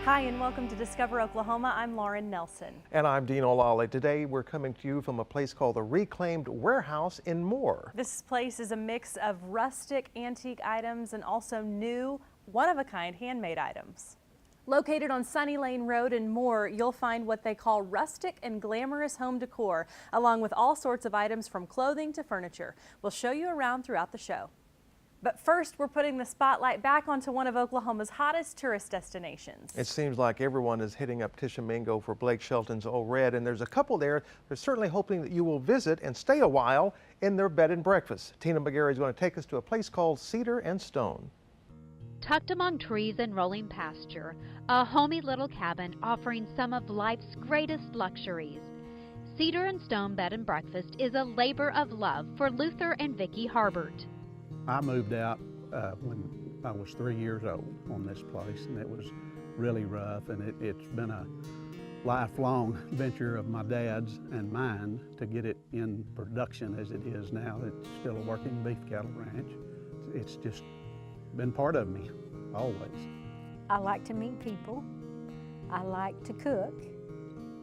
Hi and welcome to Discover Oklahoma. I'm Lauren Nelson. And I'm Dean O'Lally. Today we're coming to you from a place called the Reclaimed Warehouse in Moore. This place is a mix of rustic antique items and also new, one-of-a-kind handmade items. Located on Sunny Lane Road in Moore, you'll find what they call rustic and glamorous home decor, along with all sorts of items from clothing to furniture. We'll show you around throughout the show. But first, we're putting the spotlight back onto one of Oklahoma's hottest tourist destinations. It seems like everyone is hitting up Tishomingo for Blake Shelton's Old Red, and there's a couple there. They're certainly hoping that you will visit and stay a while in their bed and breakfast. Tina McGarry is going to take us to a place called Cedar Stone. Tucked among trees and rolling pasture, a homey little cabin offering some of life's greatest luxuries. Cedar Stone Bed and Breakfast is a labor of love for Luther and Vicki Harbert. I moved out when I was 3 years old on this place, and it was really rough, and it's been a lifelong venture of my dad's and mine to get it in production as it is now. It's still a working beef cattle ranch. It's just been part of me, always. I like to meet people, I like to cook,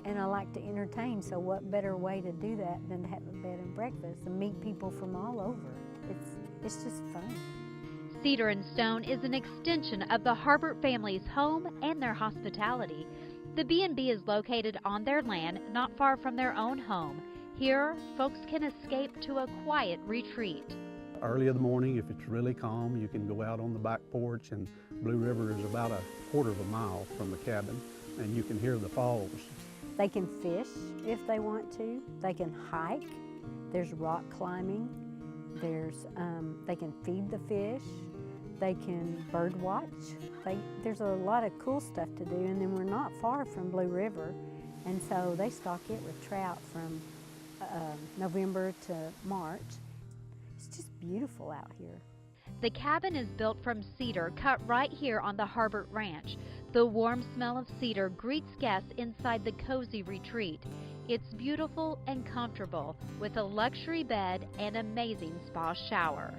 and I like to entertain, so what better way to do that than to have a bed and breakfast and meet people from all over. It's just fun. Cedar Stone is an extension of the Harbert family's home and their hospitality. The B&B is located on their land, not far from their own home. Here, folks can escape to a quiet retreat. Early in the morning, if it's really calm, you can go out on the back porch, and Blue River is about a quarter of a mile from the cabin, and you can hear the falls. They can fish if they want to. They can hike. There's rock climbing. They can feed the fish. They can bird watch. There's a lot of cool stuff to do, and then we're not far from Blue River, and so they stock it with trout from November to March. It's just beautiful out here. The cabin is built from cedar cut right here on the Harbert Ranch. The warm smell of cedar greets guests inside the cozy retreat. It's beautiful and comfortable with a luxury bed and amazing spa shower.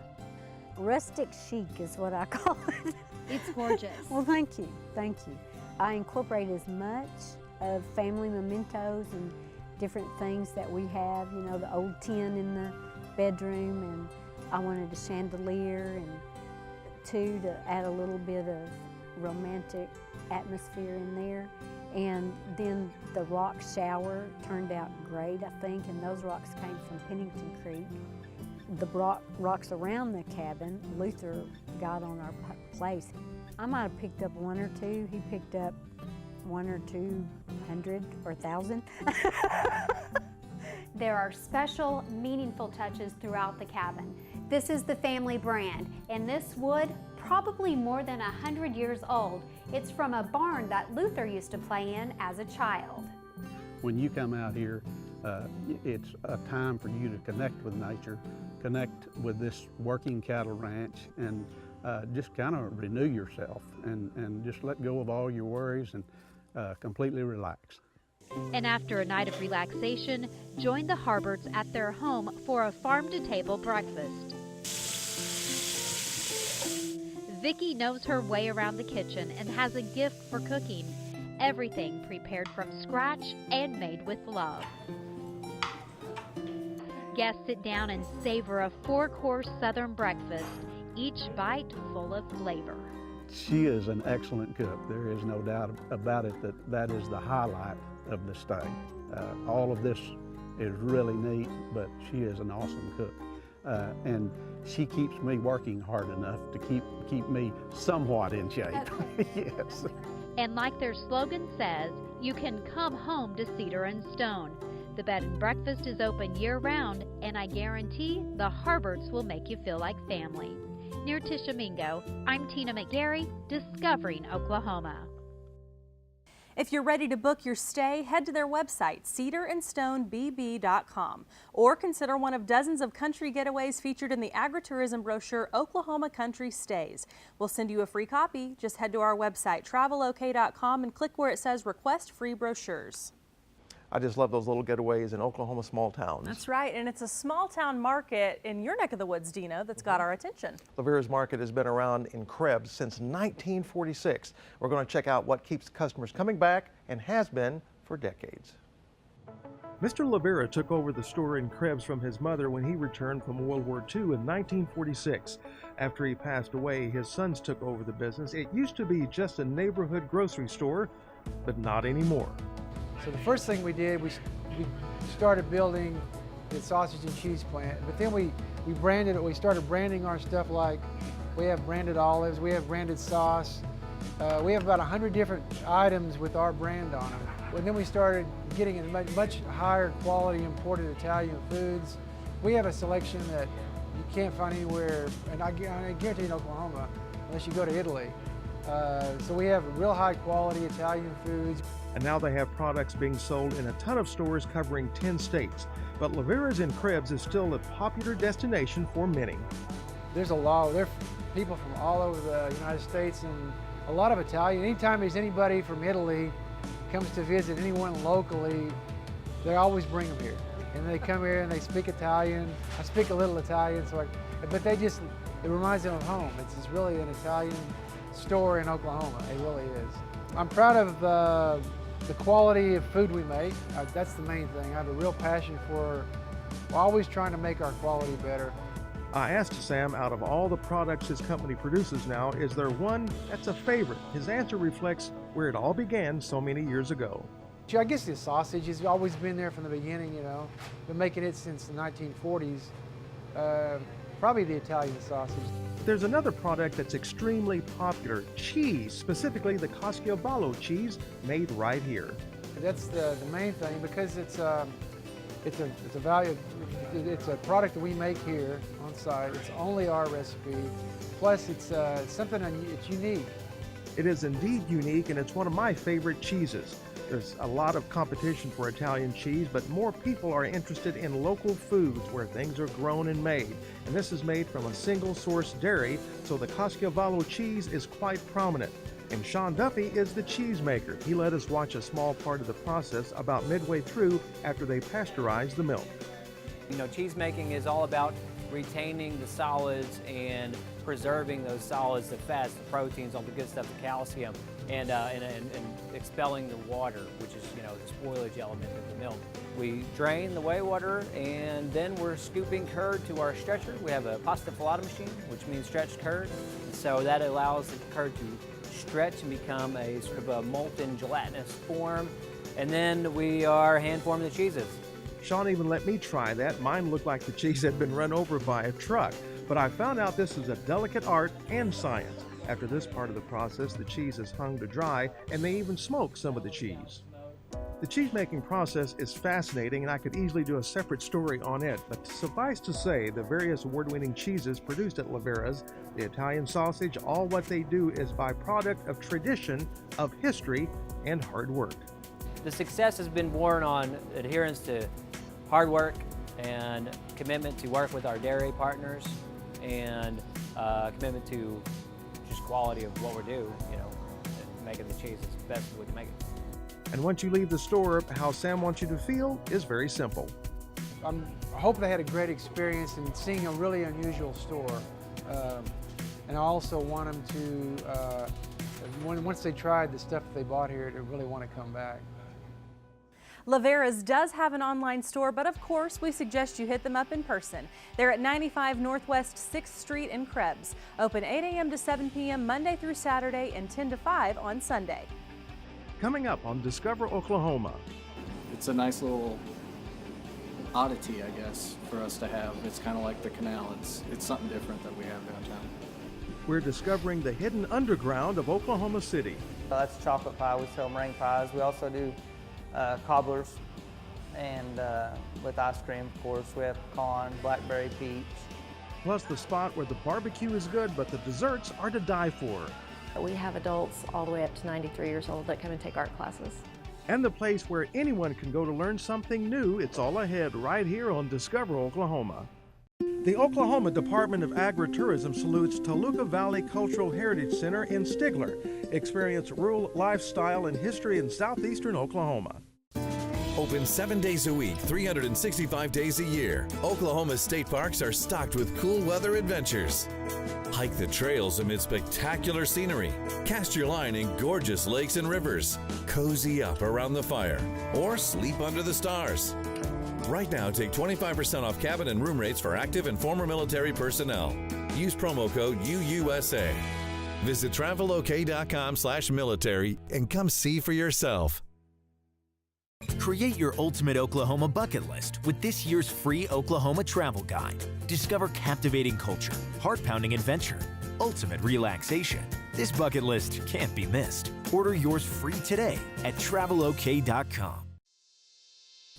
Rustic chic is what I call it. It's gorgeous. Well, thank you, thank you. I incorporate as much of family mementos and different things that we have, you know, the old tin in the bedroom, and I wanted a chandelier and two to add a little bit of romantic atmosphere in there. And then the rock shower turned out great, I think, and those rocks came from Pennington Creek. The rocks around the cabin, Luther got on our place. I might have picked up one or two. He picked up 100 or 200 or 1,000. There are special, meaningful touches throughout the cabin. This is the family brand, and this wood, probably more than 100 years old. It's from a barn that Luther used to play in as a child. When you come out here, it's a time for you to connect with nature, connect with this working cattle ranch, and just kind of renew yourself and just let go of all your worries and completely relax. And after a night of relaxation, join the Harberts at their home for a farm-to-table breakfast. Vicki knows her way around the kitchen and has a gift for cooking. Everything prepared from scratch and made with love. Guests sit down and savor a 4-course Southern breakfast, each bite full of flavor. She is an excellent cook. There is no doubt about it that is the highlight of the stay. All of this is really neat, but she is an awesome cook. And she keeps me working hard enough to keep me somewhat in shape. Yes. And like their slogan says, you can come home to Cedar Stone. The bed and breakfast is open year-round, and I guarantee the Harberts will make you feel like family. Near Tishomingo, I'm Tina McGarry, Discovering Oklahoma. If you're ready to book your stay, head to their website, cedarstonebb.com, or consider one of dozens of country getaways featured in the agritourism brochure, Oklahoma Country Stays. We'll send you a free copy. Just head to our website, travelok.com, and click where it says Request Free Brochures. I just love those little getaways in Oklahoma small towns. That's right, and it's a small town market in your neck of the woods, Dino, that's got our attention. Laverras Market has been around in Krebs since 1946. We're going to check out what keeps customers coming back and has been for decades. Mr. Lovera took over the store in Krebs from his mother when he returned from World War II in 1946. After he passed away, his sons took over the business. It used to be just a neighborhood grocery store, but not anymore. So the first thing we did, we started building the sausage and cheese plant, but then we branded it. We started branding our stuff, like we have branded olives, we have branded sauce. We have about 100 different items with our brand on them. And then we started getting in much higher quality imported Italian foods. We have a selection that you can't find anywhere, and I guarantee in Oklahoma, unless you go to Italy. So we have real high quality Italian foods. And now they have products being sold in a ton of stores covering 10 states. But Lovera's in Krebs is still a popular destination for many. There are people from all over the United States and a lot of Italian. Anytime there's anybody from Italy comes to visit anyone locally, they always bring them here. And they come here and they speak Italian. I speak a little Italian, but it reminds them of home. It's really an Italian store in Oklahoma. It really is. I'm proud of the quality of food we make. That's the main thing. I have a real passion for always trying to make our quality better. I asked Sam, out of all the products his company produces now, is there one that's a favorite? His answer reflects where it all began so many years ago. I guess the sausage has always been there from the beginning, you know. Been making it since the 1940s. Probably the Italian sausage. There's another product that's extremely popular, cheese, specifically the Casciovallo cheese made right here. That's the main thing, because it's a product that we make here on site. It's only our recipe. Plus, it's something it's unique. It is indeed unique, and it's one of my favorite cheeses. There's a lot of competition for Italian cheese, but more people are interested in local foods where things are grown and made. And this is made from a single source dairy, so the Casciovallo cheese is quite prominent. And Sean Duffy is the cheese maker. He let us watch a small part of the process about midway through after they pasteurize the milk. You know, cheese making is all about retaining the solids and preserving those solids, the fats, the proteins, all the good stuff, the calcium, and expelling the water, which is, you know, the spoilage element of the milk. We drain the whey water, and then we're scooping curd to our stretcher. We have a pasta filata machine, which means stretched curd. So that allows the curd to stretch and become a sort of a molten gelatinous form. And then we are hand forming the cheeses. Sean even let me try that. Mine looked like the cheese had been run over by a truck. But I found out this is a delicate art and science. After this part of the process, the cheese is hung to dry, and they even smoke some of the cheese. The cheese making process is fascinating, and I could easily do a separate story on it, but suffice to say, the various award-winning cheeses produced at Lovera's, the Italian sausage, all what they do is byproduct of tradition, of history, and hard work. The success has been born on adherence to hard work and commitment to work with our dairy partners, and commitment to just quality of what we do, you know, making the cheese as best as we can make it. And once you leave the store, how Sam wants you to feel is very simple. I hope they had a great experience in seeing a really unusual store. And I also want them to, once they tried the stuff that they bought here, to really want to come back. Laverras does have an online store, but of course we suggest you hit them up in person. They're at 95 Northwest 6th Street in Krebs. Open 8 a.m. to 7 p.m. Monday through Saturday and 10 to 5 on Sunday. Coming up on Discover Oklahoma. It's a nice little oddity, I guess, for us to have. It's kind of like the canal. It's something different that we have downtown. We're discovering the hidden underground of Oklahoma City. That's chocolate pie. We sell meringue pies. We also do cobblers, and with ice cream, of course. We have pecan, blackberry, peach. Plus the spot where the barbecue is good, but the desserts are to die for. We have adults all the way up to 93 years old that come and take art classes. And the place where anyone can go to learn something new. It's all ahead right here on Discover Oklahoma. The Oklahoma Department of Agritourism salutes Toluca Valley Cultural Heritage Center in Stigler. Experience rural lifestyle and history in southeastern Oklahoma. Open 7 days a week, 365 days a year. Oklahoma's state parks are stocked with cool weather adventures. Hike the trails amid spectacular scenery. Cast your line in gorgeous lakes and rivers. Cozy up around the fire or sleep under the stars. Right now, take 25% off cabin and room rates for active and former military personnel. Use promo code UUSA. Visit travelok.com/military and come see for yourself. Create your ultimate Oklahoma bucket list with this year's free Oklahoma travel guide. Discover captivating culture, heart-pounding adventure, ultimate relaxation. This bucket list can't be missed. Order yours free today at travelok.com.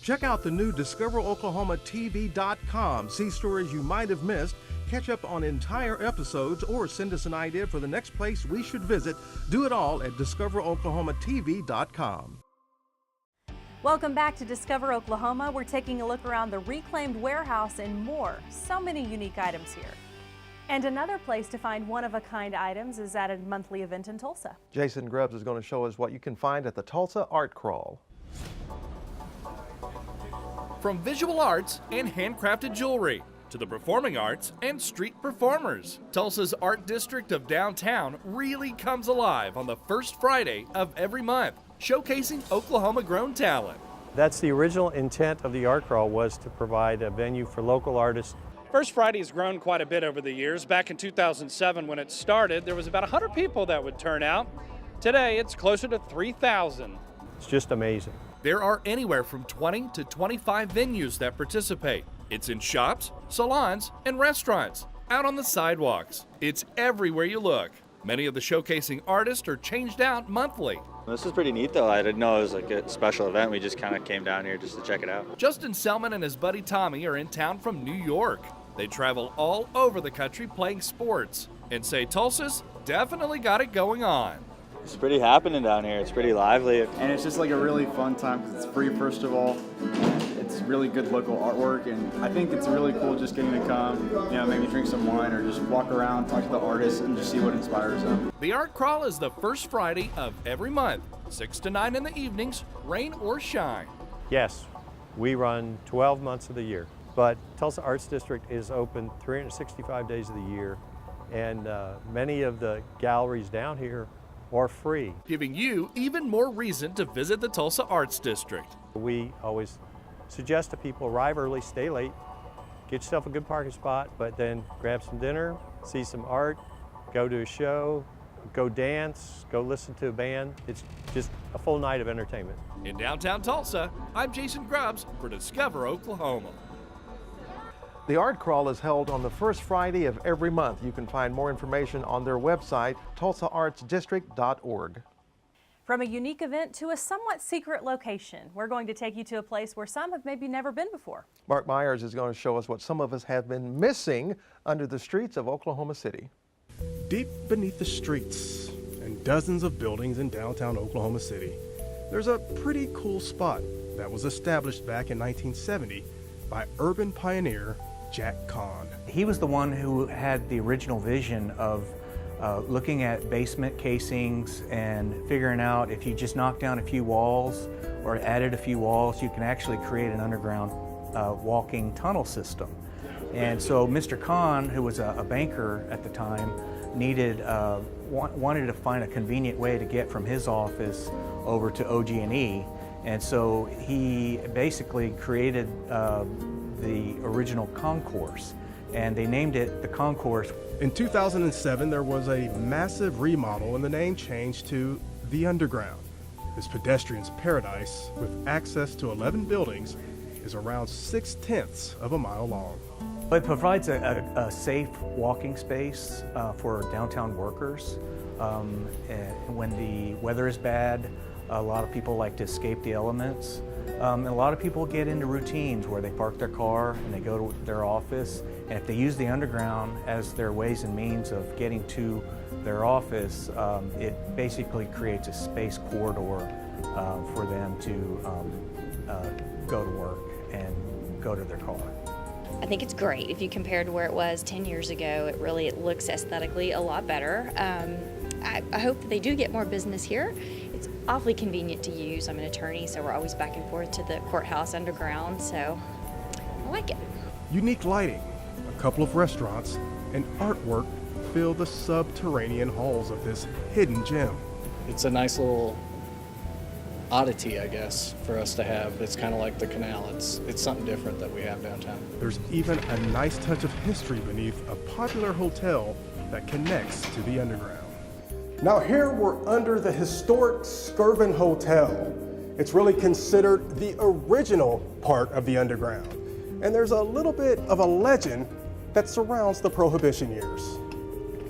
Check out the new DiscoverOklahomaTV.com. See stories you might have missed, catch up on entire episodes, or send us an idea for the next place we should visit. Do it all at DiscoverOklahomaTV.com. Welcome back to Discover Oklahoma. We're taking a look around the reclaimed warehouse and more. So many unique items here. And another place to find one-of-a-kind items is at a monthly event in Tulsa. Jason Grubbs is going to show us what you can find at the Tulsa Art Crawl. From visual arts and handcrafted jewelry to the performing arts and street performers, Tulsa's Art District of downtown really comes alive on the first Friday of every month, showcasing Oklahoma-grown talent. That's the original intent of the Art Crawl, was to provide a venue for local artists. First Friday has grown quite a bit over the years. Back in 2007 when it started, there was about 100 people that would turn out. Today it's closer to 3,000. It's just amazing. There are anywhere from 20 to 25 venues that participate. It's in shops, salons, and restaurants, out on the sidewalks. It's everywhere you look. Many of the showcasing artists are changed out monthly. This is pretty neat though. I didn't know it was like a special event. We just kind of came down here just to check it out. Justin Selman and his buddy Tommy are in town from New York. They travel all over the country playing sports and say Tulsa's definitely got it going on. It's pretty happening down here. It's pretty lively. And it's just like a really fun time because it's free, first of all. It's really good local artwork, and I think it's really cool just getting to come, maybe drink some wine or just walk around, talk to the artists, and just see what inspires them. The Art Crawl is the first Friday of every month, 6 to 9 in the evenings, rain or shine. Yes, we run 12 months of the year, but Tulsa Arts District is open 365 days of the year, and many of the galleries down here are free, giving you even more reason to visit the Tulsa Arts District. We always suggest to people arrive early, stay late, get yourself a good parking spot, but then grab some dinner, see some art, go to a show, go dance, go listen to a band. It's just a full night of entertainment. In downtown Tulsa, I'm Jason Grubbs for Discover Oklahoma. The Art Crawl is held on the first Friday of every month. You can find more information on their website, tulsaartsdistrict.org. From a unique event to a somewhat secret location, we're going to take you to a place where some have maybe never been before. Mark Myers is going to show us what some of us have been missing under the streets of Oklahoma City. Deep beneath the streets and dozens of buildings in downtown Oklahoma City, there's a pretty cool spot that was established back in 1970 by urban pioneer Jack Kahn. He was the one who had the original vision of looking at basement casings and figuring out if you just knock down a few walls or added a few walls, you can actually create an underground walking tunnel system. And so Mr. Kahn, who was a banker at the time, wanted to find a convenient way to get from his office over to OG&E. And so he basically created the original concourse, and they named it the Concourse. In 2007, there was a massive remodel and the name changed to The Underground. This pedestrian's paradise, with access to 11 buildings, is around 6/10 of a mile long. It provides a safe walking space for downtown workers. And when the weather is bad, a lot of people like to escape the elements. And a lot of people get into routines where they park their car and they go to their office. And if they use the underground as their ways and means of getting to their office, it basically creates a space corridor for them to go to work and go to their car. I think it's great. If you compare to where it was 10 years ago, it looks aesthetically a lot better. I hope that they do get more business here. It's awfully convenient to use. I'm an attorney, so we're always back and forth to the courthouse underground, so I like it. Unique lighting, a couple of restaurants, and artwork fill the subterranean halls of this hidden gem. It's a nice little oddity, I guess, for us to have. It's kind of like the canal. It's something different that we have downtown. There's even a nice touch of history beneath a popular hotel that connects to the underground. Now here we're under the historic Skirvin Hotel. It's really considered the original part of the underground. And there's a little bit of a legend that surrounds the Prohibition years.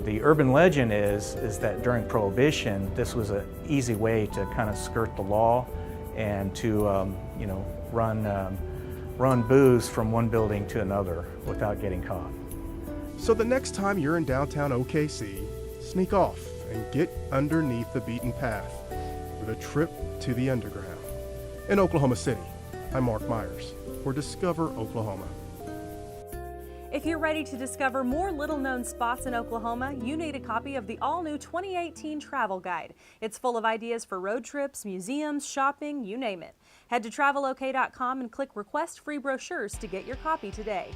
The urban legend is that during Prohibition, this was an easy way to kind of skirt the law and to run booze from one building to another without getting caught. So the next time you're in downtown OKC, sneak off and get underneath the beaten path with a trip to the underground. In Oklahoma City, I'm Mark Myers for Discover Oklahoma. If you're ready to discover more little-known spots in Oklahoma, you need a copy of the all-new 2018 Travel Guide. It's full of ideas for road trips, museums, shopping, you name it. Head to travelok.com and click Request Free Brochures to get your copy today.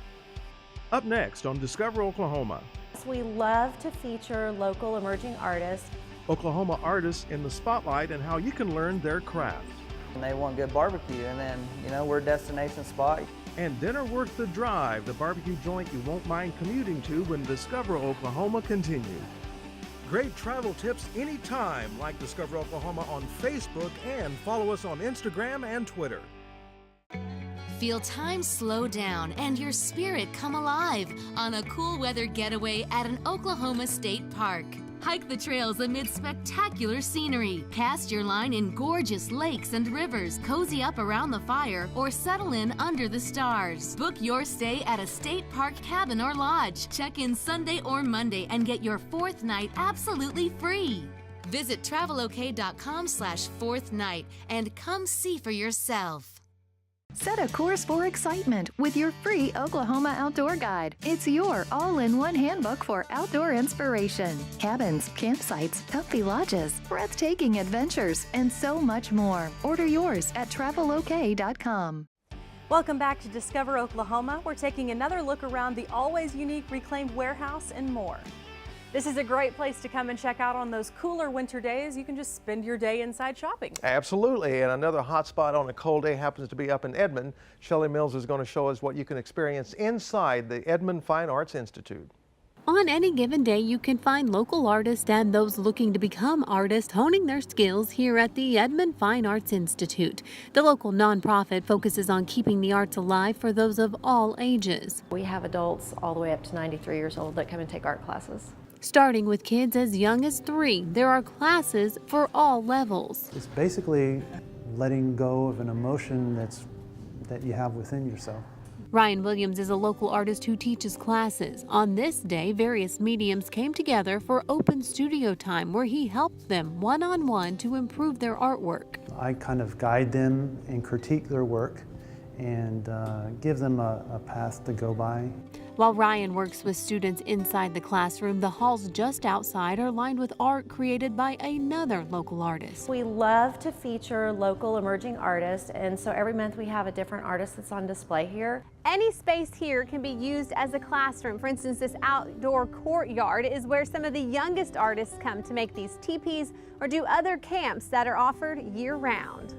Up next on Discover Oklahoma. We love to feature local emerging artists. Oklahoma artists in the spotlight and how you can learn their craft. And they want good barbecue, and then, we're a destination spot. And dinner worth the drive, the barbecue joint you won't mind commuting to when Discover Oklahoma continues. Great travel tips anytime, like Discover Oklahoma on Facebook, and follow us on Instagram and Twitter. Feel time slow down and your spirit come alive on a cool weather getaway at an Oklahoma State Park. Hike the trails amid spectacular scenery. Cast your line in gorgeous lakes and rivers. Cozy up around the fire or settle in under the stars. Book your stay at a state park cabin or lodge. Check in Sunday or Monday and get your 4th night absolutely free. Visit travelok.com/4th night and come see for yourself. Set a course for excitement with your free Oklahoma Outdoor Guide. It's your all-in-one handbook for outdoor inspiration. Cabins, campsites, comfy lodges, breathtaking adventures, and so much more. Order yours at travelok.com. Welcome back to Discover Oklahoma. We're taking another look around the always unique reclaimed warehouse and more. This is a great place to come and check out on those cooler winter days. You can just spend your day inside shopping. Absolutely, and another hot spot on a cold day happens to be up in Edmond. Shelley Mills is going to show us what you can experience inside the Edmond Fine Arts Institute. On any given day, you can find local artists and those looking to become artists honing their skills here at the Edmond Fine Arts Institute. The local nonprofit focuses on keeping the arts alive for those of all ages. We have adults all the way up to 93 years old that come and take art classes. Starting with kids as young as 3, there are classes for all levels. It's basically letting go of an emotion that you have within yourself. Ryan Williams is a local artist who teaches classes. On this day, various mediums came together for open studio time where he helped them one-on-one to improve their artwork. I kind of guide them and critique their work and give them a path to go by. While Ryan works with students inside the classroom, the halls just outside are lined with art created by another local artist. We love to feature local emerging artists, and so every month we have a different artist that's on display here. Any space here can be used as a classroom. For instance, this outdoor courtyard is where some of the youngest artists come to make these teepees or do other camps that are offered year-round.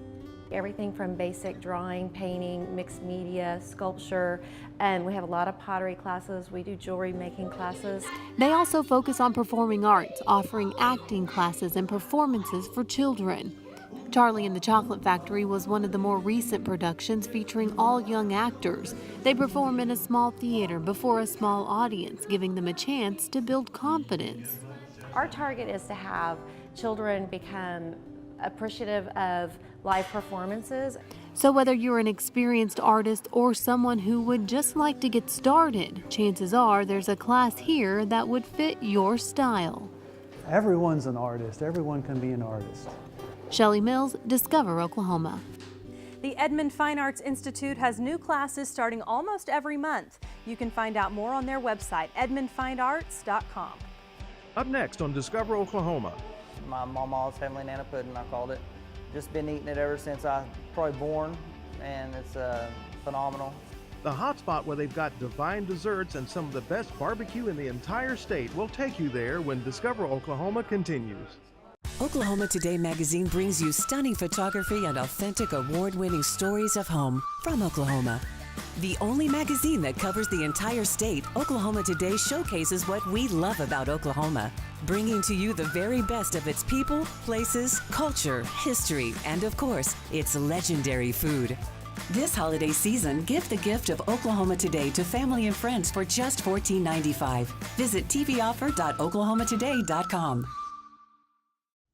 Everything from basic drawing, painting, mixed media, sculpture, and we have a lot of pottery classes. We do jewelry making classes. They also focus on performing arts, offering acting classes and performances for children. Charlie and the Chocolate Factory was one of the more recent productions featuring all young actors. They perform in a small theater before a small audience, giving them a chance to build confidence. Our target is to have children become appreciative of live performances. So whether you're an experienced artist or someone who would just like to get started, chances are there's a class here that would fit your style. Everyone's an artist. Everyone can be an artist. Shelley Mills, Discover Oklahoma. The Edmond Fine Arts Institute has new classes starting almost every month. You can find out more on their website, edmondfinearts.com. Up next on Discover Oklahoma. My mama's Heavenly Nana Pudding, I called it. Just been eating it ever since I probably born, and it's phenomenal. The hot spot where they've got divine desserts and some of the best barbecue in the entire state will take you there when Discover Oklahoma continues. Oklahoma Today magazine brings you stunning photography and authentic award-winning stories of home from Oklahoma. The only magazine that covers the entire state, Oklahoma Today showcases what we love about Oklahoma, bringing to you the very best of its people, places, culture, history, and of course, its legendary food. This holiday season, give the gift of Oklahoma Today to family and friends for just $14.95. Visit tvoffer.oklahomatoday.com.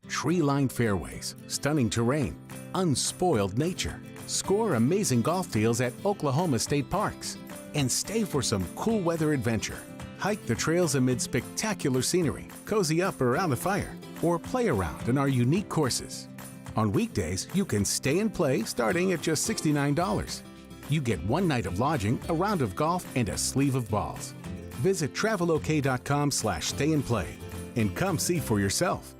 Tree-lined fairways, stunning terrain, unspoiled nature. Score amazing golf deals at Oklahoma State Parks. And stay for some cool weather adventure. Hike the trails amid spectacular scenery, cozy up around the fire, or play around in our unique courses. On weekdays, you can stay and play starting at just $69. You get one night of lodging, a round of golf, and a sleeve of balls. Visit travelok.com/stay and play and come see for yourself.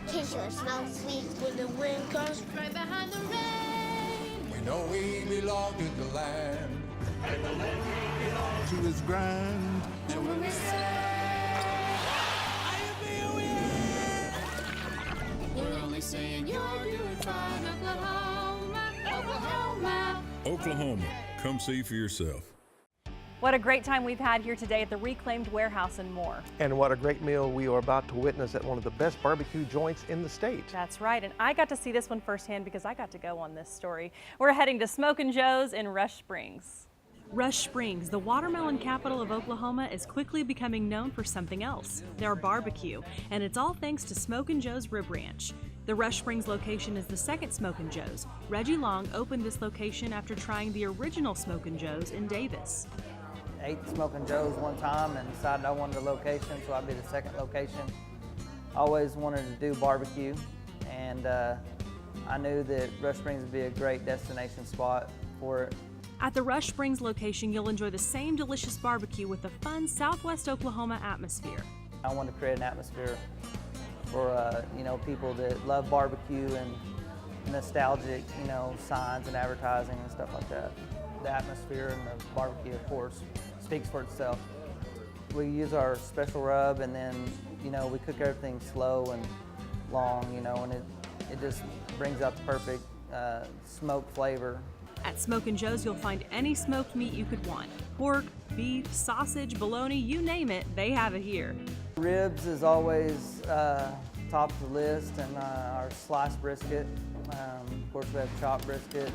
Kiss your smell sweet when the wind comes right behind the rain. We know we belong to the land, and the land we belong to is grand. So when we say, we're only saying you're doing fine, Oklahoma, Oklahoma. Oklahoma, come see for yourself. What a great time we've had here today at the Reclaimed Warehouse and more. And what a great meal we are about to witness at one of the best barbecue joints in the state. That's right, and I got to see this one firsthand because I got to go on this story. We're heading to Smokin Joes in Rush Springs. Rush Springs, the watermelon capital of Oklahoma, is quickly becoming known for something else, their barbecue, and it's all thanks to Smokin Joes Rib Ranch. The Rush Springs location is the second Smokin Joes. Reggie Long opened this location after trying the original Smokin Joes in Davis. Ate Smokin Joes one time and decided I wanted a location, so I'd be the second location. I always wanted to do barbecue, and I knew that Rush Springs would be a great destination spot for it. At the Rush Springs location, you'll enjoy the same delicious barbecue with a fun Southwest Oklahoma atmosphere. I wanted to create an atmosphere for people that love barbecue and nostalgic, signs and advertising and stuff like that. The atmosphere and the barbecue, of course, speaks for itself. We use our special rub, and then we cook everything slow and long, and it just brings out the perfect smoked flavor. At Smokin Joes, you'll find any smoked meat you could want. Pork, beef, sausage, bologna, you name it, they have it here. Ribs is always top of the list, and our sliced brisket. Of course, we have chopped brisket.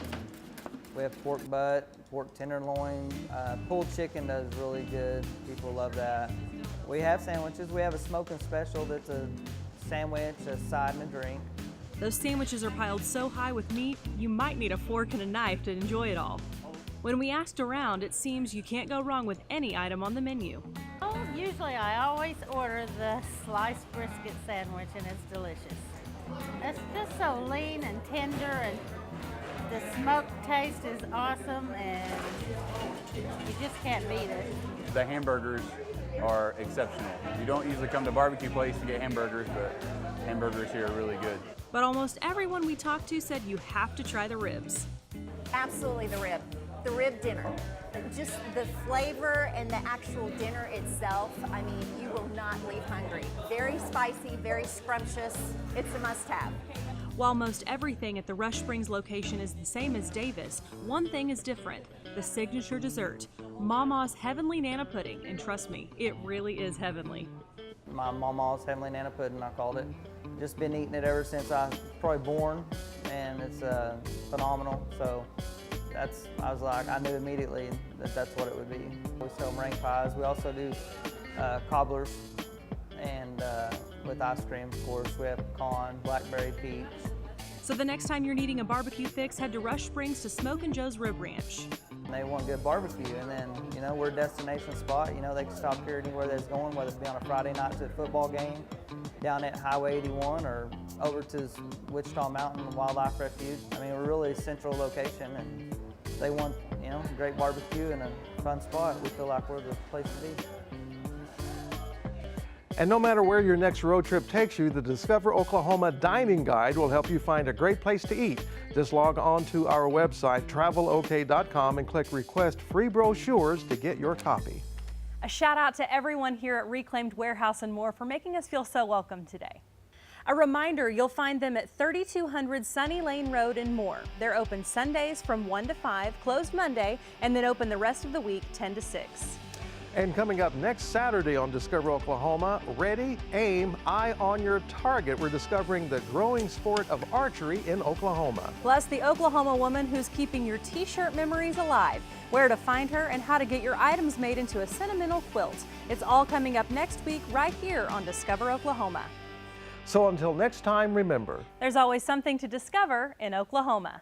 We have pork butt, pork tenderloin. Pulled chicken does really good. People love that. We have sandwiches. We have a smoking special that's a sandwich, a side, and a drink. Those sandwiches are piled so high with meat, you might need a fork and a knife to enjoy it all. When we asked around, it seems you can't go wrong with any item on the menu. Oh, usually I always order the sliced brisket sandwich, and it's delicious. It's just so lean and tender, and the smoked taste is awesome, and you just can't beat it. The hamburgers are exceptional. You don't usually come to a barbecue place to get hamburgers, but hamburgers here are really good. But almost everyone we talked to said you have to try the ribs. Absolutely the rib dinner. Just the flavor and the actual dinner itself, I mean, you will not leave hungry. Very spicy, very scrumptious. It's a must-have. While most everything at the Rush Springs location is the same as Davis, one thing is different, the signature dessert, Mama's Heavenly Nana Pudding, and trust me, it really is heavenly. My mama's Heavenly Nana Pudding, I called it. Just been eating it ever since I was probably born, and it's phenomenal. So I was like, I knew immediately that that's what it would be. We sell meringue pies. We also do cobblers, and with ice cream, of course. We have pecan, blackberry, peach. So the next time you're needing a barbecue fix, head to Rush Springs to Smokin Joes Rib Ranch. They want good barbecue, and then, we're a destination spot. They can stop here anywhere they're going, whether it be on a Friday night to a football game, down at Highway 81, or over to Wichita Mountain Wildlife Refuge. I mean, we're really a central location, and they want, You know, great barbecue and a fun spot. We feel like we're the place to be. And no matter where your next road trip takes you, the Discover Oklahoma Dining Guide will help you find a great place to eat. Just log on to our website, travelok.com, and click Request Free Brochures to get your copy. A shout out to everyone here at Reclaimed Warehouse and More for making us feel so welcome today. A reminder, you'll find them at 3200 Sunny Lane Road and More. They're open Sundays from 1 to 5, closed Monday, and then open the rest of the week 10 to 6. And coming up next Saturday on Discover Oklahoma, ready, aim, eye on your target. We're discovering the growing sport of archery in Oklahoma. Plus, the Oklahoma woman who's keeping your t-shirt memories alive, where to find her, and how to get your items made into a sentimental quilt. It's all coming up next week right here on Discover Oklahoma. So until next time, remember, there's always something to discover in Oklahoma.